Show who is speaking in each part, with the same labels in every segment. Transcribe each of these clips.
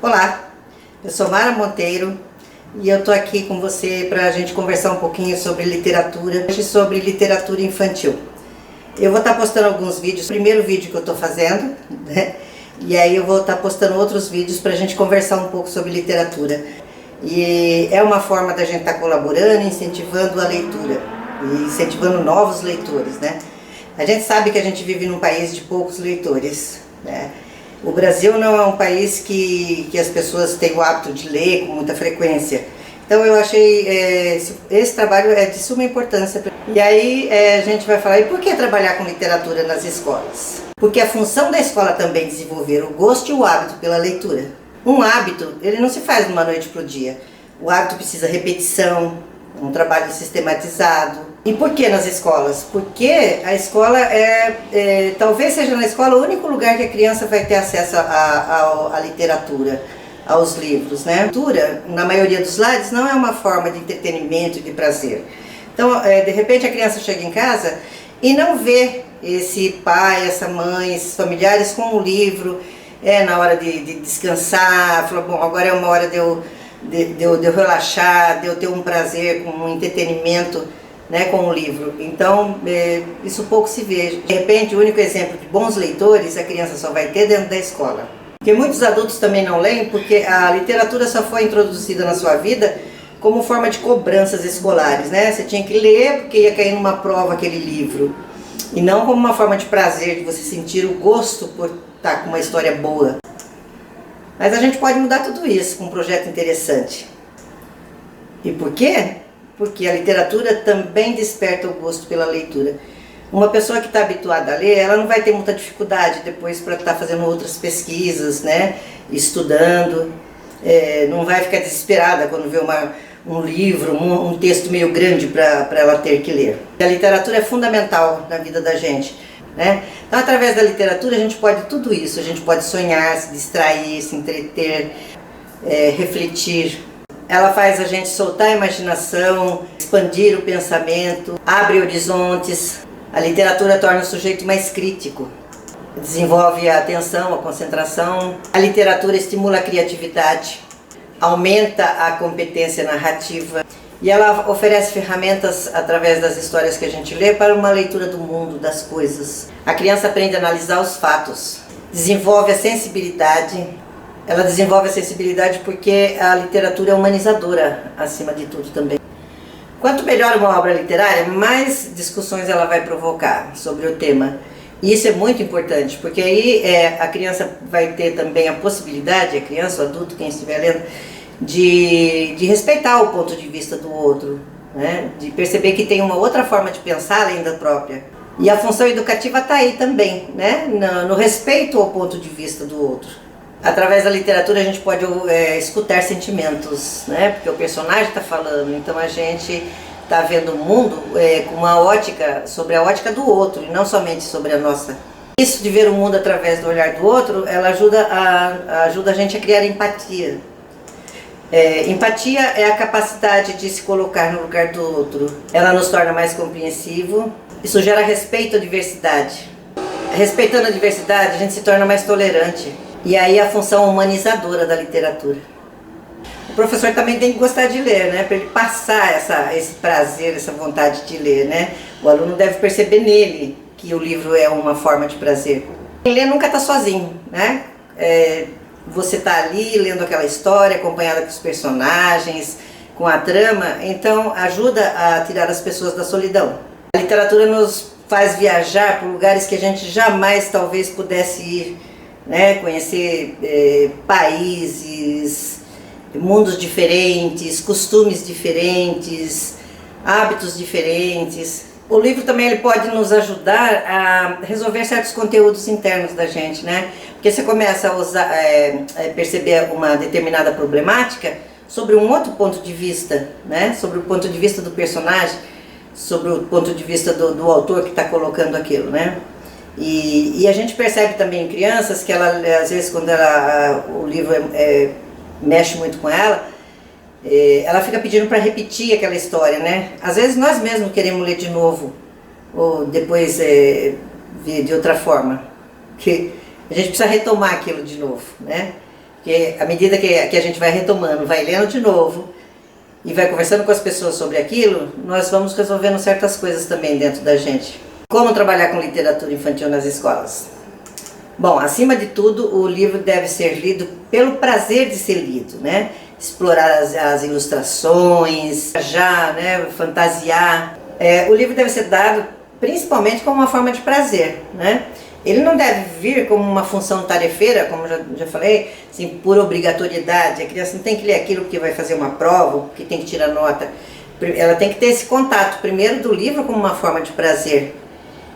Speaker 1: Olá, eu sou Mara Monteiro e eu tô aqui com você para a gente conversar um pouquinho sobre literatura, hoje sobre literatura infantil. Eu vou estar postando alguns vídeos, o primeiro vídeo que eu tô fazendo, né? E aí eu vou estar postando outros vídeos para a gente conversar um pouco sobre literatura. E é uma forma da gente estar colaborando, incentivando a leitura e incentivando novos leitores, né? A gente sabe que a gente vive num país de poucos leitores, né? O Brasil não é um país que as pessoas têm o hábito de ler com muita frequência. Então eu achei esse trabalho é de suma importância. E aí a gente vai falar, e por que trabalhar com literatura nas escolas? Porque a função da escola também é desenvolver o gosto e o hábito pela leitura. Um hábito, ele não se faz de uma noite para o dia. O hábito precisa de repetição, um trabalho sistematizado. E por que nas escolas? Porque a escola talvez seja na escola o único lugar que a criança vai ter acesso à literatura, aos livros, né? A leitura, na maioria dos lares, não é uma forma de entretenimento e de prazer. Então, de repente a criança chega em casa e não vê esse pai, essa mãe, esses familiares com o livro, na hora de descansar, fala, bom, agora é uma hora de eu relaxar, de eu ter um prazer, com um entretenimento, né, com o livro. Então, isso pouco se vê. De repente, o único exemplo de bons leitores a criança só vai ter dentro da escola. Porque muitos adultos também não leem, porque a literatura só foi introduzida na sua vida como forma de cobranças escolares, né? Você tinha que ler porque ia cair numa prova aquele livro. E não como uma forma de prazer, de você sentir o gosto por estar com uma história boa. Mas a gente pode mudar tudo isso com um projeto interessante. E por quê? Porque a literatura também desperta o gosto pela leitura. Uma pessoa que está habituada a ler, ela não vai ter muita dificuldade depois para estar fazendo outras pesquisas, né? Estudando, não vai ficar desesperada quando vê um livro, um texto meio grande para ela ter que ler. A literatura é fundamental na vida da gente, né? Então, através da literatura, a gente pode tudo isso. A gente pode sonhar, se distrair, se entreter, refletir. Ela faz a gente soltar a imaginação, expandir o pensamento, abre horizontes. A literatura torna o sujeito mais crítico, desenvolve a atenção, a concentração. A literatura estimula a criatividade, aumenta a competência narrativa e ela oferece ferramentas através das histórias que a gente lê para uma leitura do mundo, das coisas. A criança aprende a analisar os fatos, desenvolve a sensibilidade. Ela desenvolve a sensibilidade porque a literatura é humanizadora, acima de tudo também. Quanto melhor uma obra literária, mais discussões ela vai provocar sobre o tema. E isso é muito importante, porque aí a criança vai ter também a possibilidade, a criança, o adulto, quem estiver lendo, de respeitar o ponto de vista do outro, né? De perceber que tem uma outra forma de pensar além da própria. E a função educativa está aí também, né? No respeito ao ponto de vista do outro. Através da literatura a gente pode escutar sentimentos, né? Porque o personagem está falando, então a gente está vendo o mundo com uma ótica, sobre a ótica do outro, e não somente sobre a nossa. Isso de ver o mundo através do olhar do outro, ela ajuda a gente a criar empatia. Empatia é a capacidade de se colocar no lugar do outro. Ela nos torna mais compreensivo, isso gera respeito à diversidade. Respeitando a diversidade, a gente se torna mais tolerante. E aí a função humanizadora da literatura. O professor também tem que gostar de ler, né? Para ele passar esse prazer, essa vontade de ler, né? O aluno deve perceber nele que o livro é uma forma de prazer. Quem lê nunca está sozinho, né? Você está ali lendo aquela história, acompanhada com os personagens, com a trama, então ajuda a tirar as pessoas da solidão. A literatura nos faz viajar por lugares que a gente jamais talvez pudesse ir, né? Conhecer países, mundos diferentes, costumes diferentes, hábitos diferentes. O livro também ele pode nos ajudar a resolver certos conteúdos internos da gente, né? Porque você começa a perceber uma determinada problemática sobre um outro ponto de vista, né? Sobre o ponto de vista do personagem, sobre o ponto de vista do autor que está colocando aquilo, né? E a gente percebe também em crianças que ela, às vezes, quando o livro mexe muito com ela, ela fica pedindo para repetir aquela história, né? Às vezes nós mesmos queremos ler de novo, ou depois ver de outra forma, que a gente precisa retomar aquilo de novo, né? Porque à medida que a gente vai retomando, vai lendo de novo e vai conversando com as pessoas sobre aquilo, nós vamos resolvendo certas coisas também dentro da gente. Como trabalhar com literatura infantil nas escolas? Bom, acima de tudo, o livro deve ser lido pelo prazer de ser lido, né? Explorar as ilustrações, né? Fantasiar. O livro deve ser dado principalmente como uma forma de prazer, né? Ele não deve vir como uma função tarefeira, como já falei, assim, por obrigatoriedade. A criança não tem que ler aquilo porque vai fazer uma prova, porque tem que tirar nota. Ela tem que ter esse contato, primeiro, do livro como uma forma de prazer,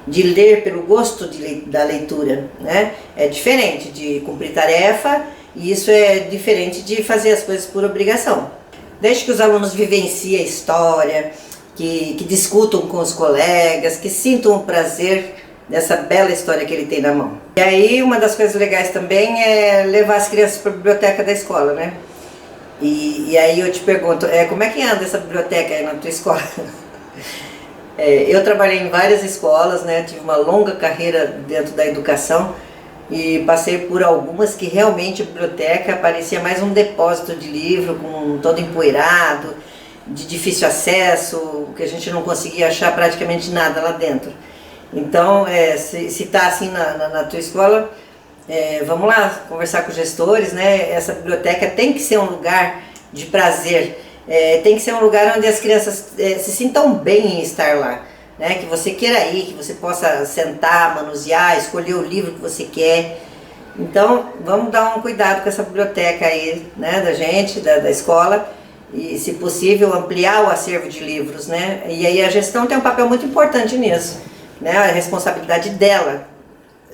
Speaker 1: de ler pelo gosto da leitura, né? É diferente de cumprir tarefa, e isso é diferente de fazer as coisas por obrigação. Desde que os alunos vivenciem a história, que discutam com os colegas, que sintam o prazer dessa bela história que ele tem na mão. E aí uma das coisas legais também é levar as crianças para a biblioteca da escola, né? E aí eu te pergunto, como é que anda essa biblioteca aí na tua escola? Eu trabalhei em várias escolas, né? Tive uma longa carreira dentro da educação e passei por algumas que realmente a biblioteca parecia mais um depósito de livro, com todo empoeirado, de difícil acesso, que a gente não conseguia achar praticamente nada lá dentro. Então, se está assim na tua escola, vamos lá conversar com os gestores, né? Essa biblioteca tem que ser um lugar de prazer, tem que ser um lugar onde as crianças se sintam bem em estar lá, né? Que você queira ir, que você possa sentar, manusear, escolher o livro que você quer. Então, vamos dar um cuidado com essa biblioteca aí, né? Da gente, da escola, e, se possível, ampliar o acervo de livros, né? E aí a gestão tem um papel muito importante nisso, né? A responsabilidade dela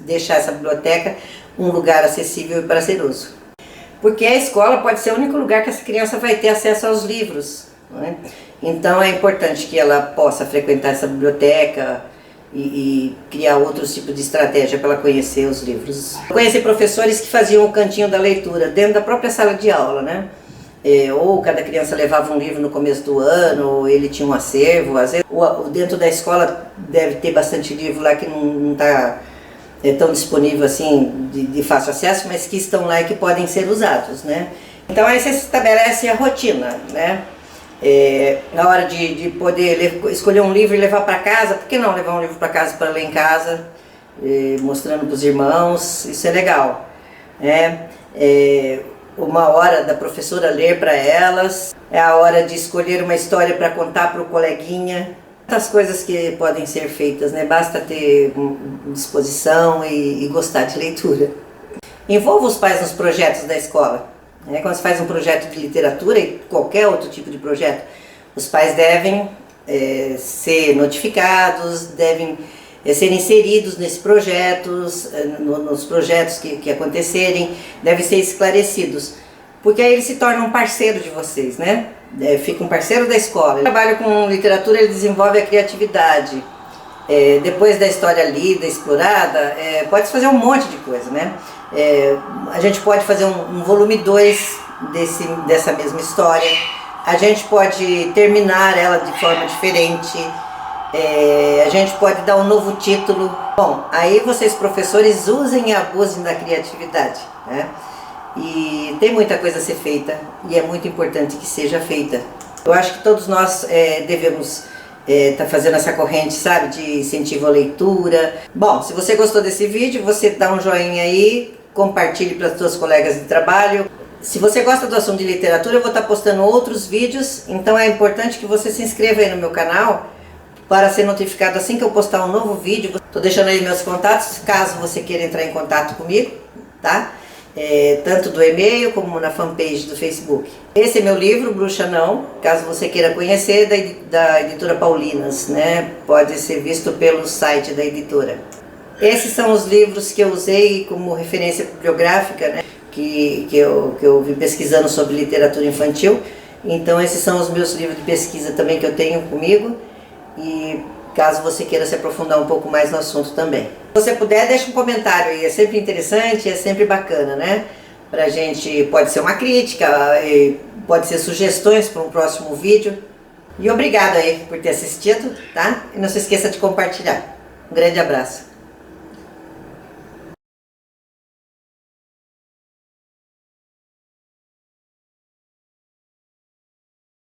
Speaker 1: deixar essa biblioteca um lugar acessível e prazeroso. Porque a escola pode ser o único lugar que essa criança vai ter acesso aos livros, né? Então é importante que ela possa frequentar essa biblioteca e criar outros tipos de estratégia para ela conhecer os livros. Eu conheci professores que faziam o cantinho da leitura dentro da própria sala de aula, né? Ou cada criança levava um livro no começo do ano, ou ele tinha um acervo, às vezes dentro da escola deve ter bastante livro lá que não está tão disponível assim de fácil acesso, mas que estão lá e que podem ser usados, né? Então aí você estabelece a rotina, né? Na hora de poder escolher um livro e levar para casa, por que não levar um livro para casa para ler em casa, mostrando para os irmãos, isso é legal, né? Uma hora da professora ler para elas, é a hora de escolher uma história para contar para o coleguinha. Tantas coisas que podem ser feitas, né? Basta ter disposição e gostar de leitura. Envolva os pais nos projetos da escola, né? Quando você faz um projeto de literatura e qualquer outro tipo de projeto, os pais devem ser notificados, devem ser inseridos nesses projetos, nos projetos que acontecerem, devem ser esclarecidos, porque aí eles se tornam um parceiro de vocês, né? Fica um parceiro da escola. O trabalho com literatura, ele desenvolve a criatividade. Depois da história lida, explorada, pode-se fazer um monte de coisa, né? A gente pode fazer um volume 2 dessa mesma história, a gente pode terminar ela de forma diferente, a gente pode dar um novo título. Bom, aí vocês professores usem e abusem da criatividade, né? E tem muita coisa a ser feita e é muito importante que seja feita. Eu acho que todos nós devemos estar fazendo essa corrente, sabe, de incentivo à leitura. Bom, se você gostou desse vídeo, você dá um joinha aí, compartilhe para os seus colegas de trabalho. Se você gosta do assunto de literatura, eu vou estar postando outros vídeos, então é importante que você se inscreva aí no meu canal para ser notificado assim que eu postar um novo vídeo. Estou deixando aí meus contatos, caso você queira entrar em contato comigo, tá? Tanto do e-mail como na fanpage do Facebook. Esse é meu livro, Bruxa Não, caso você queira conhecer, da editora Paulinas, né? Pode ser visto pelo site da editora. Esses são os livros que eu usei como referência bibliográfica, né? Que eu vim pesquisando sobre literatura infantil. Então esses são os meus livros de pesquisa também que eu tenho comigo. E caso você queira se aprofundar um pouco mais no assunto também. Se você puder, deixa um comentário aí, é sempre interessante, é sempre bacana, né? Pra gente, pode ser uma crítica, pode ser sugestões para um próximo vídeo. E obrigado aí por ter assistido, tá? E não se esqueça de compartilhar. Um grande abraço.